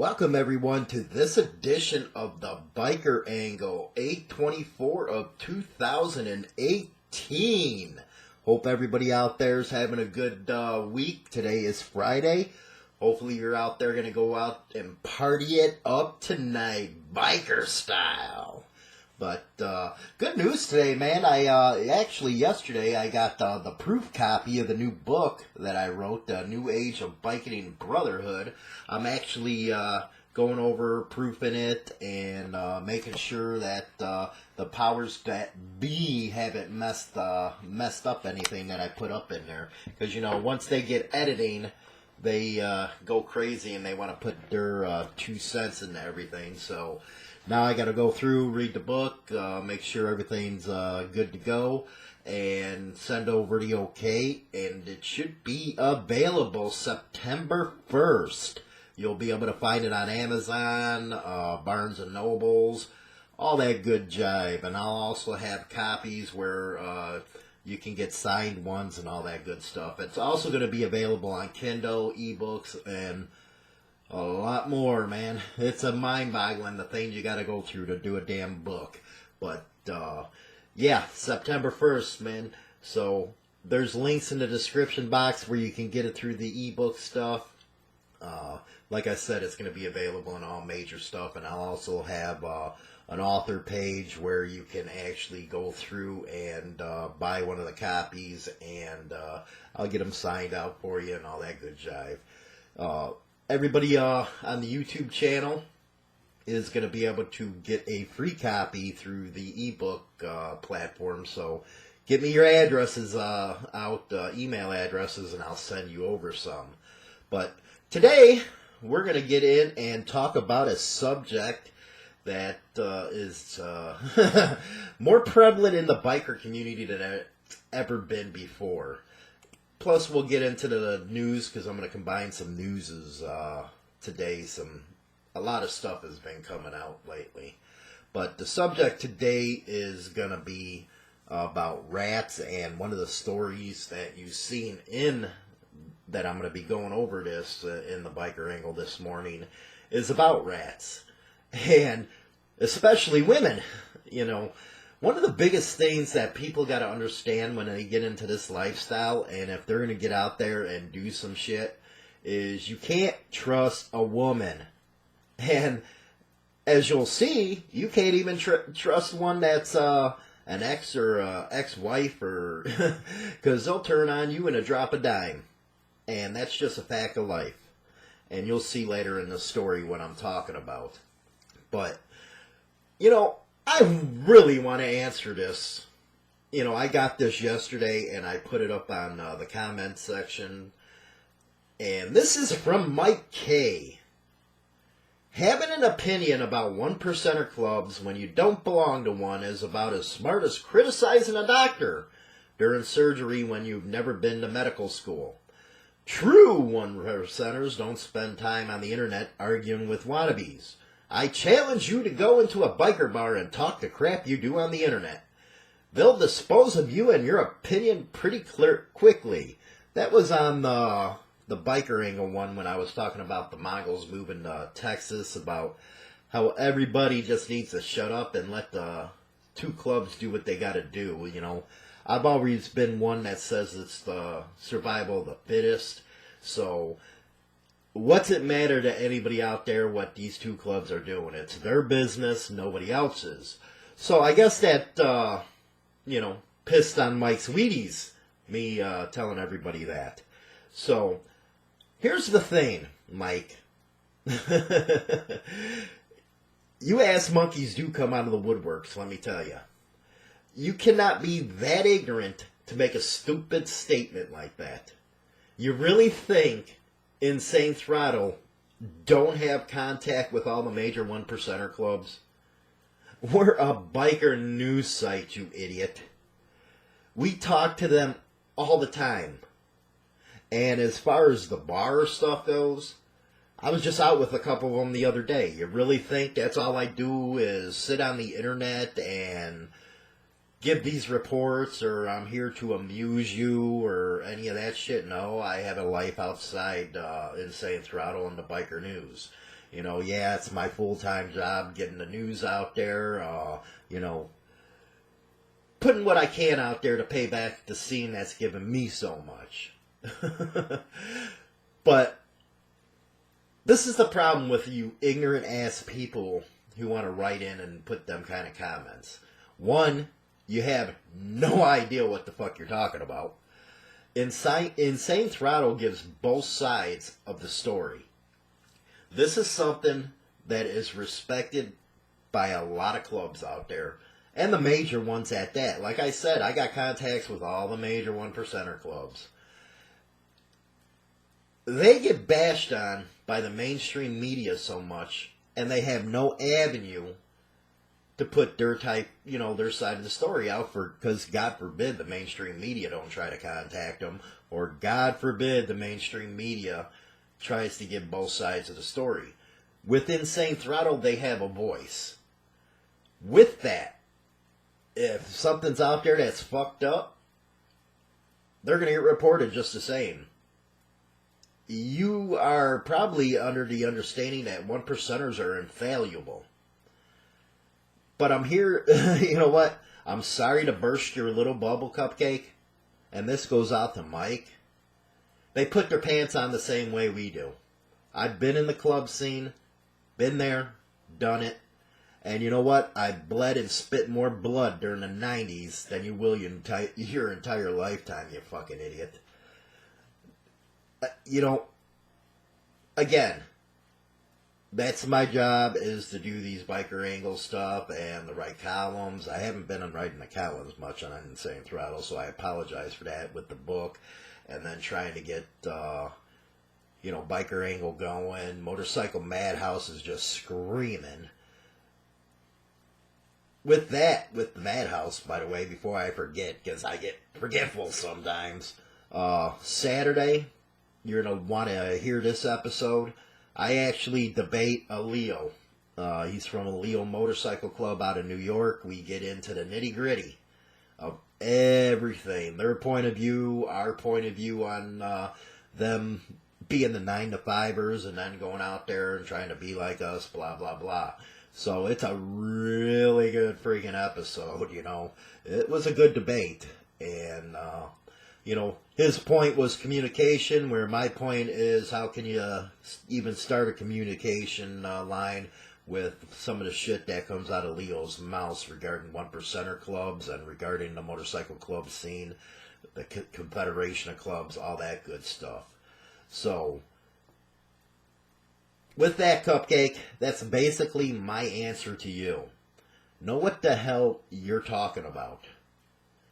Welcome everyone to this edition of the Biker Angle 8/24 of 2018. Hope everybody out there is having a good week. Today is Friday. Hopefully you're out there going to go out and party it up tonight, biker style. But good news today, man. Actually yesterday I got the proof copy of the new book that I wrote, The New Age of Biking Brotherhood. I'm actually going over proofing it and making sure that the powers that be haven't messed up anything that I put up in there. Because once they get editing, they go crazy and they want to put their 2 cents into everything. So now I got to go through, read the book, make sure everything's good to go, and send over the okay. And it should be available September 1st. You'll be able to find it on Amazon, Barnes and Nobles, all that good jive. And I'll also have copies where you can get signed ones and all that good stuff. It's also going to be available on Kindle, ebooks, and a lot more, man. It's a mind-boggling the things you got to go through to do a damn book. But, yeah, September 1st, man. So there's links in the description box where you can get it through the ebook stuff. Like I said, it's going to be available in all major stuff. And I'll also have an author page where you can actually go through and buy one of the copies. And I'll get them signed out for you and all that good jive. Everybody on the YouTube channel is going to be able to get a free copy through the ebook platform. So get me your addresses email addresses, and I'll send you over some. But today, we're going to get in and talk about a subject that is more prevalent in the biker community than it's ever been before. Plus, we'll get into the news because I'm going to combine some newses today. A lot of stuff has been coming out lately. But the subject today is going to be about rats, and one of the stories that you've seen that I'm going to be going over this in the Biker Angle this morning is about rats. And especially women, One of the biggest things that people got to understand when they get into this lifestyle, and if they're going to get out there and do some shit, is you can't trust a woman. And as you'll see, you can't even trust one that's an ex or ex-wife, or because they'll turn on you in a drop of dime. And that's just a fact of life. And you'll see later in the story what I'm talking about. But, I really want to answer this. I got this yesterday and I put it up on the comment section. And this is from Mike K. Having an opinion about 1%er clubs when you don't belong to one is about as smart as criticizing a doctor during surgery when you've never been to medical school. True 1%ers don't spend time on the internet arguing with wannabes. I challenge you to go into a biker bar and talk the crap you do on the internet. They'll dispose of you and your opinion pretty quickly. That was on the Biker Angle one when I was talking about the Mongols moving to Texas, about how everybody just needs to shut up and let the two clubs do what they got to do. I've always been one that says it's the survival of the fittest. So what's it matter to anybody out there what these two clubs are doing? It's their business, nobody else's. So I guess that, pissed on Mike's Wheaties, me telling everybody that. So here's the thing, Mike. You ass monkeys do come out of the woodworks, let me tell you. You cannot be that ignorant to make a stupid statement like that. You really think Insane Throttle don't have contact with all the major 1%er clubs? We're a biker news site, you idiot. We talk to them all the time. And as far as the bar stuff goes, I was just out with a couple of them the other day. You really think that's all I do is sit on the internet and give these reports, or I'm here to amuse you, or any of that shit? No, I have a life outside Insane Throttle and the biker news. You know, yeah, it's my full-time job getting the news out there, you know, putting what I can out there to pay back the scene that's given me so much. But this is the problem with you ignorant ass people who want to write in and put them kind of comments. One, you have no idea what the fuck you're talking about. Insane Throttle gives both sides of the story. This is something that is respected by a lot of clubs out there. And the major ones at that. Like I said, I got contacts with all the major 1%er clubs. They get bashed on by the mainstream media so much, and they have no avenue to put their their side of the story out because God forbid the mainstream media don't try to contact them, or God forbid the mainstream media tries to give both sides of the story. With Insane Throttle, they have a voice. With that, if something's out there that's fucked up, they're going to get reported just the same. You are probably under the understanding that 1%ers are infallible. But I'm here, you know what? I'm sorry to burst your little bubble, Cupcake. And this goes out to Mike. They put their pants on the same way we do. I've been in the club scene, been there, done it. And you know what? I bled and spit more blood during the 90s than you will your entire lifetime, you fucking idiot. You know, again, that's my job, is to do these biker angle stuff and the write columns. I haven't been on writing the columns much on Insane Throttle, so I apologize for that with the book. And then trying to get, biker angle going. Motorcycle Madhouse is just screaming. With the Madhouse, by the way, before I forget, because I get forgetful sometimes, Saturday, you're going to want to hear this episode. I actually debate a Leo. He's from a Leo motorcycle club out of New York. We get into the nitty-gritty of everything. Their point of view, our point of view on them being the 9-to-5ers and then going out there and trying to be like us, blah, blah, blah. So it's a really good freaking episode, you know. It was a good debate. And, his point was communication, where my point is how can you even start a communication line with some of the shit that comes out of Leo's mouth regarding 1%er clubs and regarding the motorcycle club scene, the confederation of clubs, all that good stuff. So, with that, Cupcake, that's basically my answer to you. Know what the hell you're talking about.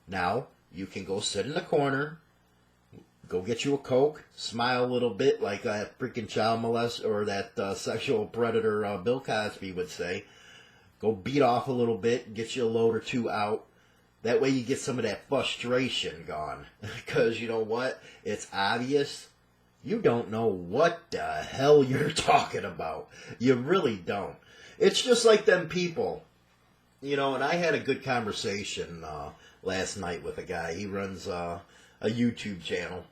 Now, you can go sit in the corner, go get you a Coke, smile a little bit like that freaking child molester or that sexual predator Bill Cosby would say. Go beat off a little bit, get you a load or two out. That way you get some of that frustration gone. Because you know what? It's obvious. You don't know what the hell you're talking about. You really don't. It's just like them people. You know, and I had a good conversation last night with a guy. He runs a YouTube channel.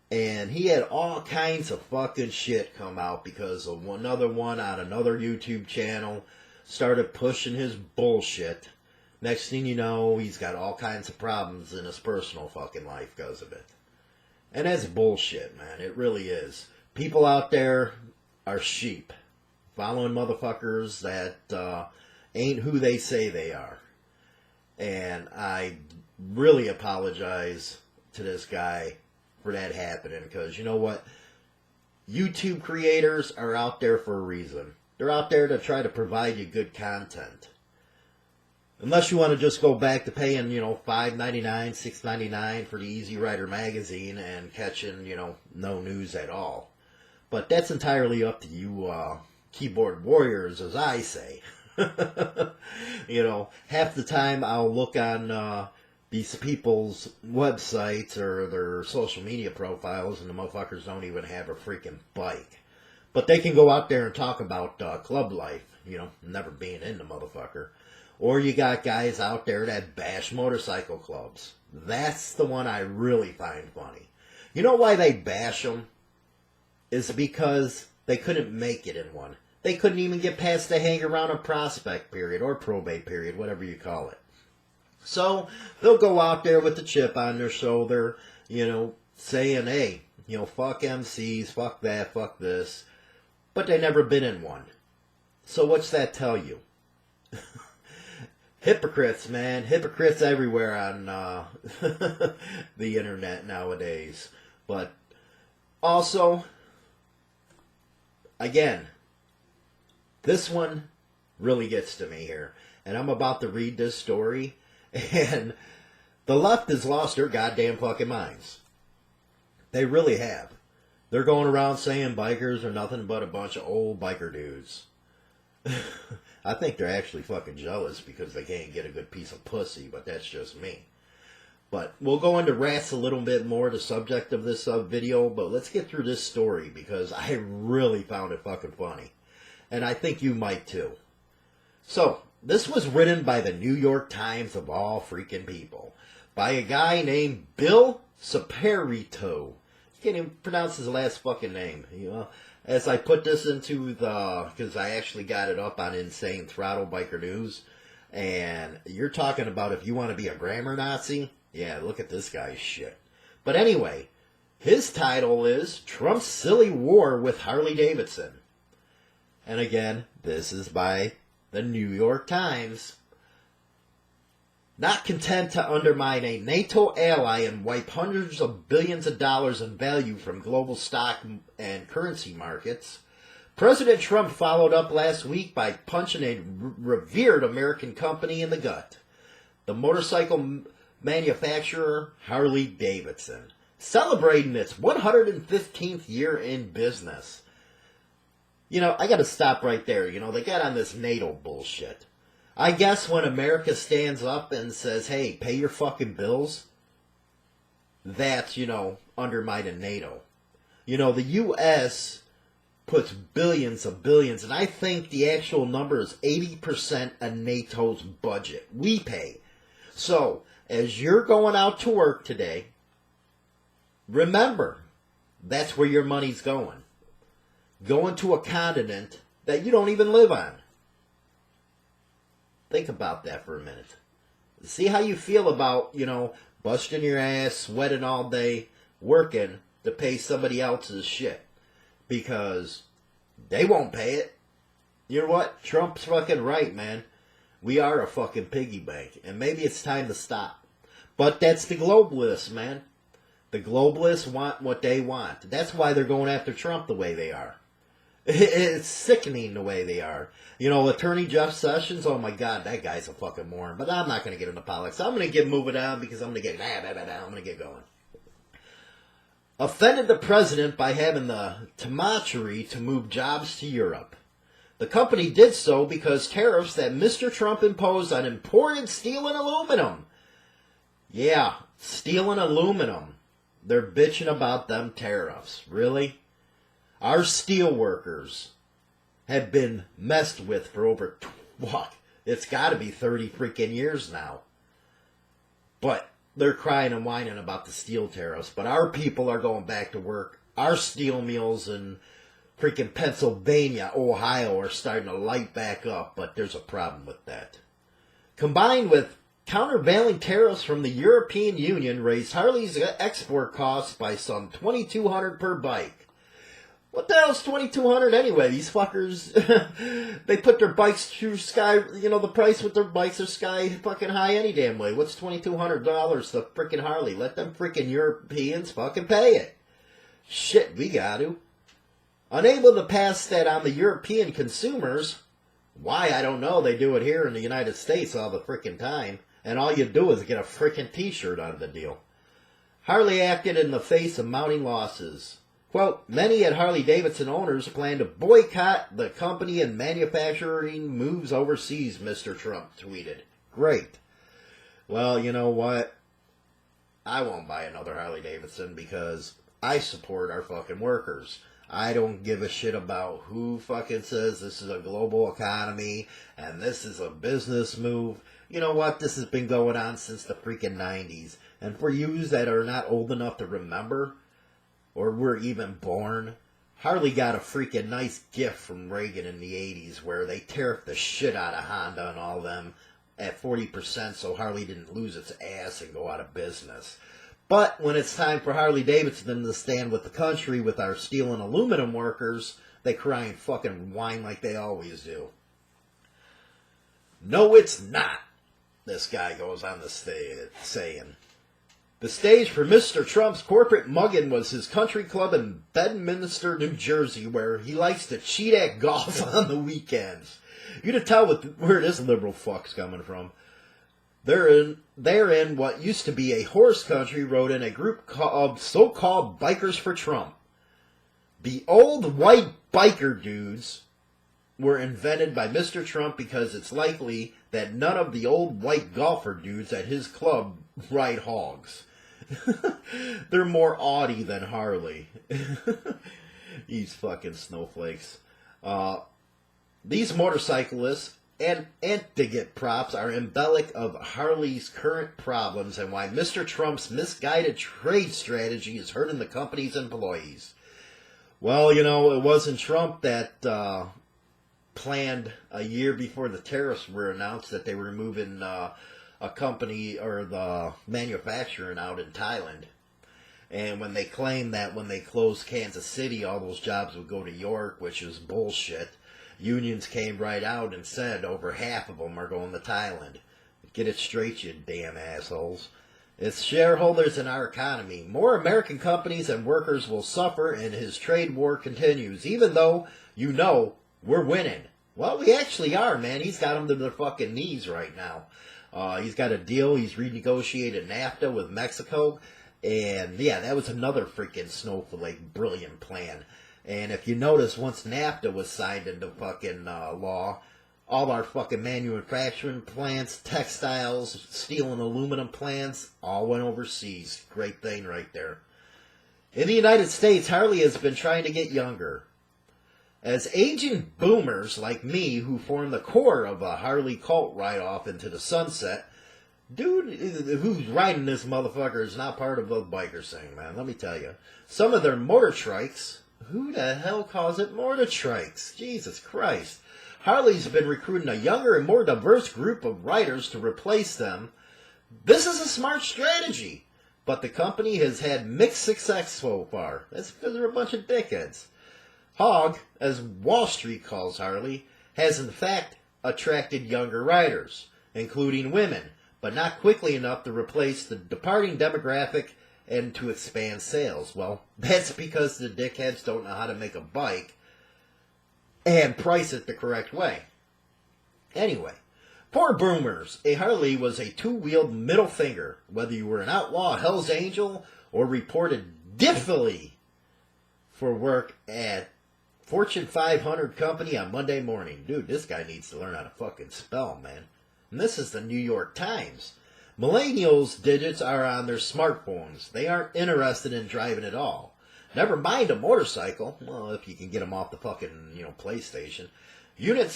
And he had all kinds of fucking shit come out because of another one on another YouTube channel started pushing his bullshit. Next thing you know, he's got all kinds of problems in his personal fucking life because of it. And that's bullshit, man. It really is. People out there are sheep. Following motherfuckers that ain't who they say they are. And I really apologize to this guy for that happening, because you know what? YouTube creators are out there for a reason. They're out there to try to provide you good content. Unless you want to just go back to paying, $5.99, $6.99 for the Easy Rider magazine and catching, no news at all. But that's entirely up to you, keyboard warriors, as I say. Half the time I'll look on these people's websites or their social media profiles, and the motherfuckers don't even have a freaking bike. But they can go out there and talk about club life, never being in the motherfucker. Or you got guys out there that bash motorcycle clubs. That's the one I really find funny. You know why they bash them? Is because they couldn't make it in one. they couldn't even get past the hang around a prospect period or probate period, whatever you call it. So they'll go out there with the chip on their shoulder, saying, hey, fuck MCs, fuck that, fuck this. But they never been in one. So what's that tell you? Hypocrites, man. Hypocrites everywhere on the internet nowadays. But also, again, this one really gets to me here. And I'm about to read this story. And the left has lost their goddamn fucking minds. They really have. They're going around saying bikers are nothing but a bunch of old biker dudes. I think they're actually fucking jealous because they can't get a good piece of pussy, but that's just me. But we'll go into rats a little bit more, the subject of this video, but let's get through this story because I really found it fucking funny. And I think you might too. So, this was written by the New York Times of all freaking people. By a guy named Bill Saperito. You can't even pronounce his last fucking name. As I put this into because I actually got it up on Insane Throttle Biker News, and you're talking about if you want to be a grammar Nazi, yeah, look at this guy's shit. But anyway, his title is Trump's Silly War with Harley-Davidson. And again, this is by the New York Times. Not content to undermine a NATO ally and wipe hundreds of billions of dollars in value from global stock and currency markets, President Trump followed up last week by punching a revered American company in the gut. The motorcycle manufacturer Harley-Davidson, celebrating its 115th year in business. I gotta stop right there. They got on this NATO bullshit. I guess when America stands up and says, hey, pay your fucking bills, that's, undermining NATO. The U.S. puts billions of billions, and I think the actual number is 80% of NATO's budget. We pay. So, as you're going out to work today, remember, that's where your money's going. Going to a continent that you don't even live on. Think about that for a minute. See how you feel about, busting your ass, sweating all day, working to pay somebody else's shit. Because they won't pay it. You know what? Trump's fucking right, man. We are a fucking piggy bank. And maybe it's time to stop. But that's the globalists, man. The globalists want what they want. That's why they're going after Trump the way they are. It's sickening the way they are. Attorney Jeff Sessions, oh my God, that guy's a fucking moron. But I'm not going to get into politics. I'm going to get moving on because I'm going to get, I'm going to get going. Offended the president by having the temerity to move jobs to Europe. The company did so because tariffs that Mr. Trump imposed on imported steel and aluminum. Yeah, steel and aluminum. They're bitching about them tariffs. Really? Our steel workers have been messed with for over, it's got to be 30 freaking years now. But they're crying and whining about the steel tariffs. But our people are going back to work. Our steel mills in freaking Pennsylvania, Ohio are starting to light back up. But there's a problem with that. Combined with countervailing tariffs from the European Union raised Harley's export costs by some $2,200 per bike. What the hell's $2,200 anyway? These fuckers, they put their bikes through sky, the price with their bikes are sky fucking high any damn way. What's $2,200 to freaking Harley? Let them freaking Europeans fucking pay it. Shit, we got to. Unable to pass that on the European consumers. Why, I don't know. They do it here in the United States all the freaking time. And all you do is get a freaking t-shirt out of the deal. Harley acted in the face of mounting losses. Quote, many at Harley-Davidson owners plan to boycott the company and manufacturing moves overseas, Mr. Trump tweeted. Great. Well, you know what? I won't buy another Harley-Davidson because I support our fucking workers. I don't give a shit about who fucking says this is a global economy and this is a business move. You know what? This has been going on since the freaking 90s. And for yous that are not old enough to remember, or were even born, Harley got a freaking nice gift from Reagan in the 80s where they tariffed the shit out of Honda and all them at 40% so Harley didn't lose its ass and go out of business. But when it's time for Harley-Davidson to stand with the country with our steel and aluminum workers, they cry and fucking whine like they always do. No, it's not, this guy goes on the stage saying. The stage for Mr. Trump's corporate mugging was his country club in Bedminster, New Jersey, where he likes to cheat at golf on the weekends. You can tell where this liberal fuck's coming from. They're in what used to be a horse country, rode in a group of so-called bikers for Trump. The old white biker dudes were invented by Mr. Trump because it's likely that none of the old white golfer dudes at his club ride hogs. They're more Audi than Harley. These fucking snowflakes. These motorcyclists and to get props are embellic of Harley's current problems and why Mr. Trump's misguided trade strategy is hurting the company's employees. Well, you know, it wasn't Trump that planned a year before the tariffs were announced that they were moving a company or the manufacturing out in Thailand. And when they claimed that when they closed Kansas City, all those jobs would go to York, which is bullshit. Unions came right out and said over half of them are going to Thailand. Get it straight, you damn assholes. It's shareholders in our economy. More American companies and workers will suffer and his trade war continues, even though, you know, we're winning. Well, we actually are, man. He's got them to their fucking knees right now. He's got a deal. He's renegotiated NAFTA with Mexico. And, yeah, that was another freaking snowflake brilliant plan. And if you notice, once NAFTA was signed into fucking law, all our fucking manufacturing plants, textiles, steel and aluminum plants, all went overseas. Great thing right there. In the United States, Harley has been trying to get younger. As aging boomers like me, who form the core of a Harley cult ride off into the sunset, dude who's riding this motherfucker is not part of the biker scene, man. Let me tell you. Some of their motor trikes, who the hell calls it motor trikes? Jesus Christ. Harley's been recruiting a younger and more diverse group of riders to replace them. This is a smart strategy, but the company has had mixed success so far. That's because they're a bunch of dickheads. Hog, as Wall Street calls Harley, has in fact attracted younger riders, including women, but not quickly enough to replace the departing demographic and to expand sales. Well, that's because the dickheads don't know how to make a bike and price it the correct way. Anyway, for boomers, a Harley was a two-wheeled middle finger, whether you were an outlaw Hell's Angel or reported diffily for work at Fortune 500 company on Monday morning. Dude, this guy needs to learn how to fucking spell, man. And this is the New York Times. Millennials' digits are on their smartphones. They aren't interested in driving at all. Never mind a motorcycle. Well, if you can get them off the fucking, PlayStation. Unit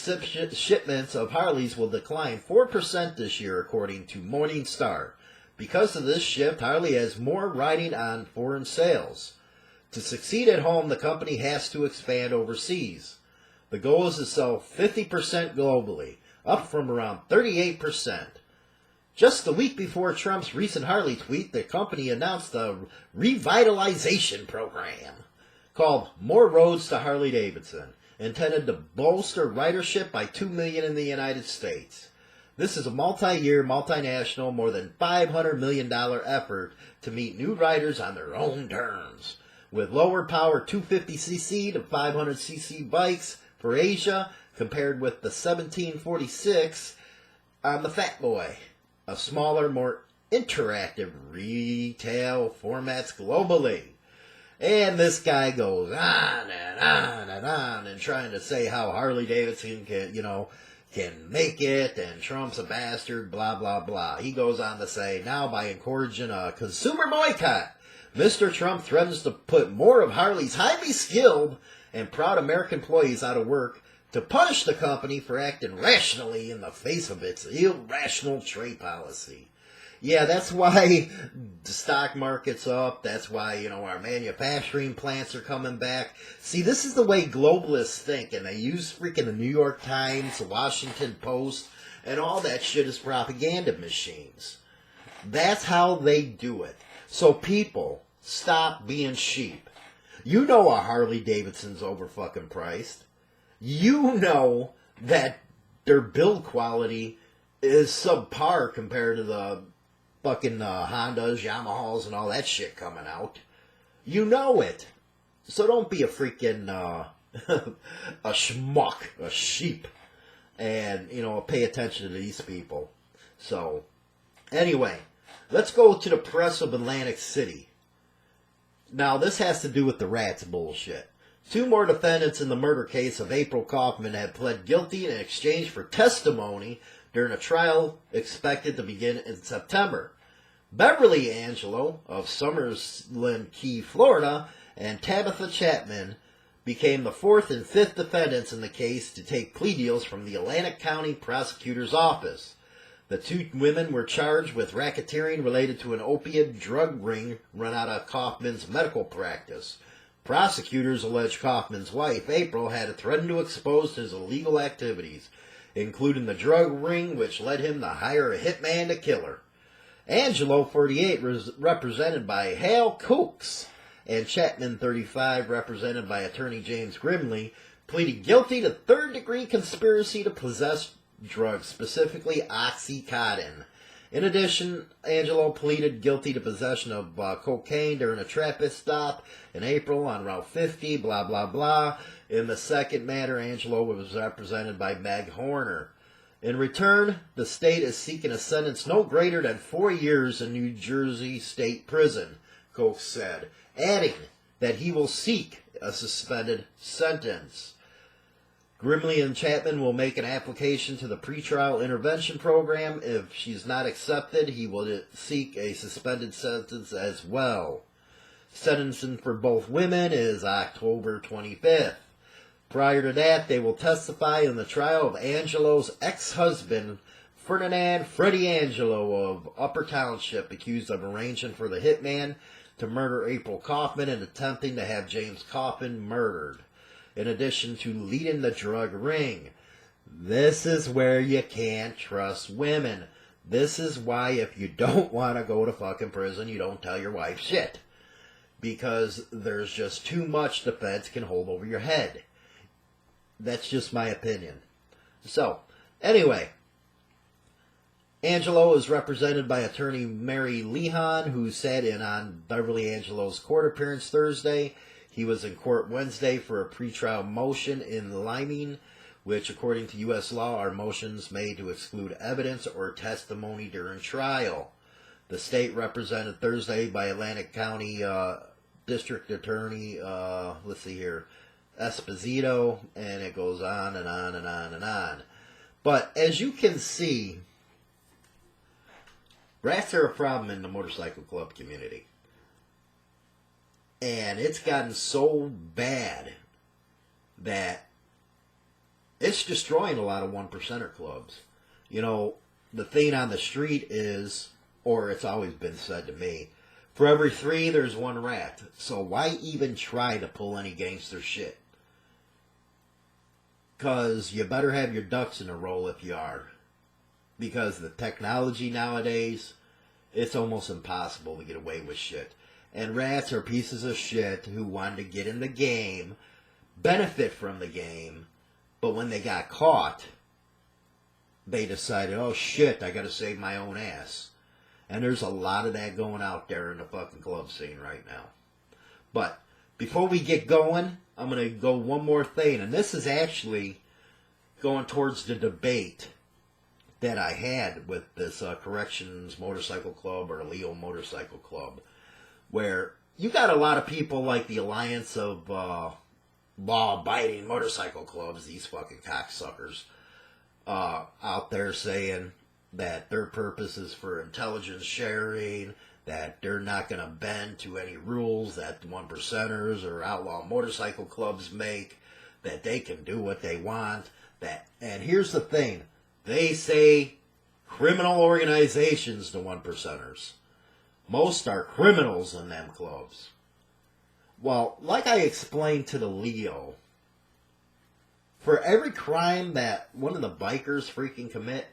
shipments of Harleys will decline 4% this year, according to Morningstar. Because of this shift, Harley has more riding on foreign sales. To succeed at home, the company has to expand overseas. The goal is to sell 50% globally, up from around 38%. Just the week before Trump's recent Harley tweet, the company announced a revitalization program called More Roads to Harley-Davidson, intended to bolster ridership by 2 million in the United States. This is a multi-year, multinational, more than $500 million effort to meet new riders on their own terms. With lower power 250cc to 500cc bikes for Asia, compared with the 1746 on the Fat Boy. A smaller, more interactive retail formats globally. And this guy goes on and on and on and trying to say how Harley-Davidson can make it and Trump's a bastard, blah, blah, blah. He goes on to say, now by encouraging a consumer boycott, Mr. Trump threatens to put more of Harley's highly skilled and proud American employees out of work to punish the company for acting rationally in the face of its irrational trade policy. Yeah, that's why the stock market's up. That's why, our manufacturing plants are coming back. See, this is the way globalists think, and they use freaking the New York Times, the Washington Post, and all that shit as propaganda machines. That's how they do it. So people, stop being sheep. You know a Harley-Davidson's over fucking priced. You know that their build quality is subpar compared to the fucking Hondas, Yamahas, and all that shit coming out. You know it. So don't be a freaking a schmuck, a sheep, and, pay attention to these people. So, anyway, let's go to the press of Atlantic City. Now, this has to do with the rats bullshit. 2 more defendants in the murder case of April Kauffman have pled guilty in exchange for testimony during a trial expected to begin in September. Beverly Angelo of Summerlin Key, Florida, and Tabitha Chapman became the 4th and 5th defendants in the case to take plea deals from the Atlantic County Prosecutor's Office. The 2 women were charged with racketeering related to an opiate drug ring run out of Kauffman's medical practice. Prosecutors allege Kauffman's wife, April, had threatened to expose his illegal activities, including the drug ring, which led him to hire a hitman to kill her. Angelo, 48, was represented by Hal Cooks, and Chapman, 35, represented by attorney James Grimley, pleaded guilty to third-degree conspiracy to possess drugs, specifically Oxycontin. In addition, Angelo pleaded guilty to possession of cocaine during a traffic stop in April on Route 50, blah, blah, blah. In the second matter, Angelo was represented by Meg Horner. In return, the state is seeking a sentence no greater than 4 years in New Jersey State Prison, Koch said, adding that he will seek a suspended sentence. Grimley and Chapman will make an application to the pretrial intervention program. If she's not accepted, he will seek a suspended sentence as well. Sentencing for both women is October 25th. Prior to that, they will testify in the trial of Angelo's ex-husband, Ferdinand Freddie Angelo of Upper Township, accused of arranging for the hitman to murder April Kauffman and attempting to have James Kauffman murdered, in addition to leading the drug ring. This is where you can't trust women. This is why if you don't want to go to fucking prison, you don't tell your wife shit. Because there's just too much the feds can hold over your head. That's just my opinion. So, anyway, Angelo is represented by attorney Mary Lehan, who sat in on Beverly Angelo's court appearance Thursday. He was in court Wednesday for a pretrial motion in liming, which, according to U.S. law, are motions made to exclude evidence or testimony during trial. The state represented Thursday by Atlantic County District Attorney, Esposito, and it goes on and on and on and on. But as you can see, rats are a problem in the motorcycle club community. And it's gotten so bad that it's destroying a lot of 1%er clubs. The thing on the street is, or it's always been said to me, for every 3, there's 1 rat. So why even try to pull any gangster shit? Because you better have your ducks in a row if you are. Because the technology nowadays, it's almost impossible to get away with shit. And rats are pieces of shit who wanted to get in the game, benefit from the game, but when they got caught, they decided, oh shit, I gotta save my own ass. And there's a lot of that going out there in the fucking club scene right now. But before we get going, I'm going to go one more thing. And this is actually going towards the debate that I had with this Corrections Motorcycle Club or Leo Motorcycle Club, where you got a lot of people like the Alliance of Law-Abiding Motorcycle Clubs, these fucking cocksuckers, out there saying that their purpose is for intelligence sharing, that they're not going to bend to any rules that the 1%ers or outlaw motorcycle clubs make, that they can do what they want. And here's the thing, they say criminal organizations, the one percenters. Most are criminals in them clubs. Well, like I explained to the Leo, for every crime that one of the bikers freaking commit,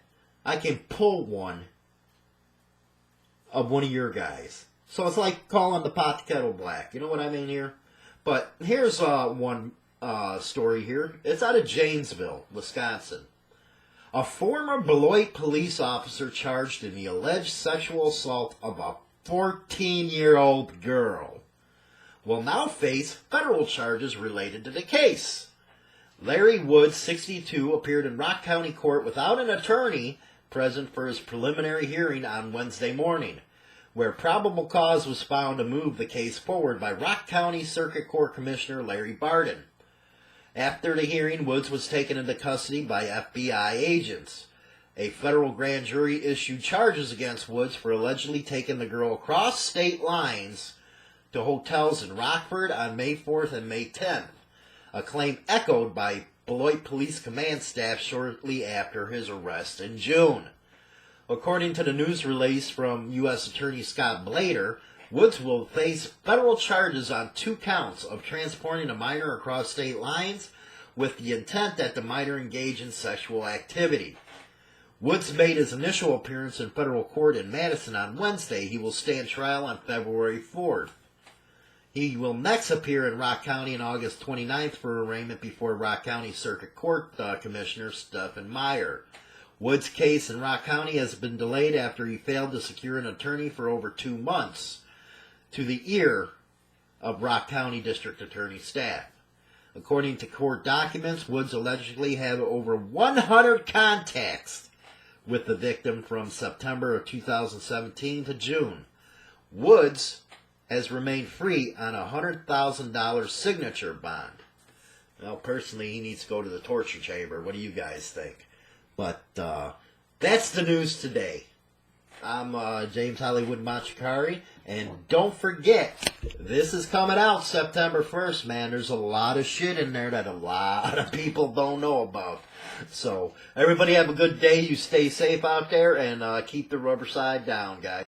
I can pull one of one of your guys. So it's like calling the pot the kettle black. You know what I mean here? But here's one story here. It's out of Janesville, Wisconsin. A former Beloit police officer charged in the alleged sexual assault of a 14-year-old girl will now face federal charges related to the case. Larry Woods, 62, appeared in Rock County Court without an attorney present for his preliminary hearing on Wednesday morning, where probable cause was found to move the case forward by Rock County Circuit Court Commissioner Larry Barden. After the hearing, Woods was taken into custody by FBI agents. A federal grand jury issued charges against Woods for allegedly taking the girl across state lines to hotels in Rockford on May 4th and May 10th, a claim echoed by Beloit Police Command staff shortly after his arrest in June. According to the news release from U.S. Attorney Scott Blader, Woods will face federal charges on 2 counts of transporting a minor across state lines with the intent that the minor engage in sexual activity. Woods made his initial appearance in federal court in Madison on Wednesday. He will stand trial on February 4th. He will next appear in Rock County on August 29th for arraignment before Rock County Circuit Court Commissioner Stephen Meyer. Woods' case in Rock County has been delayed after he failed to secure an attorney for over 2 months, to the ear of Rock County District Attorney staff. According to court documents, Woods allegedly had over 100 contacts with the victim from September of 2017 to June. Woods has remained free on a $100,000 signature bond. Well, personally, he needs to go to the torture chamber. What do you guys think? But that's the news today. I'm James Hollywood Machikari, and don't forget, this is coming out September 1st, man. There's a lot of shit in there that a lot of people don't know about. So, everybody have a good day. You stay safe out there, and keep the rubber side down, guys.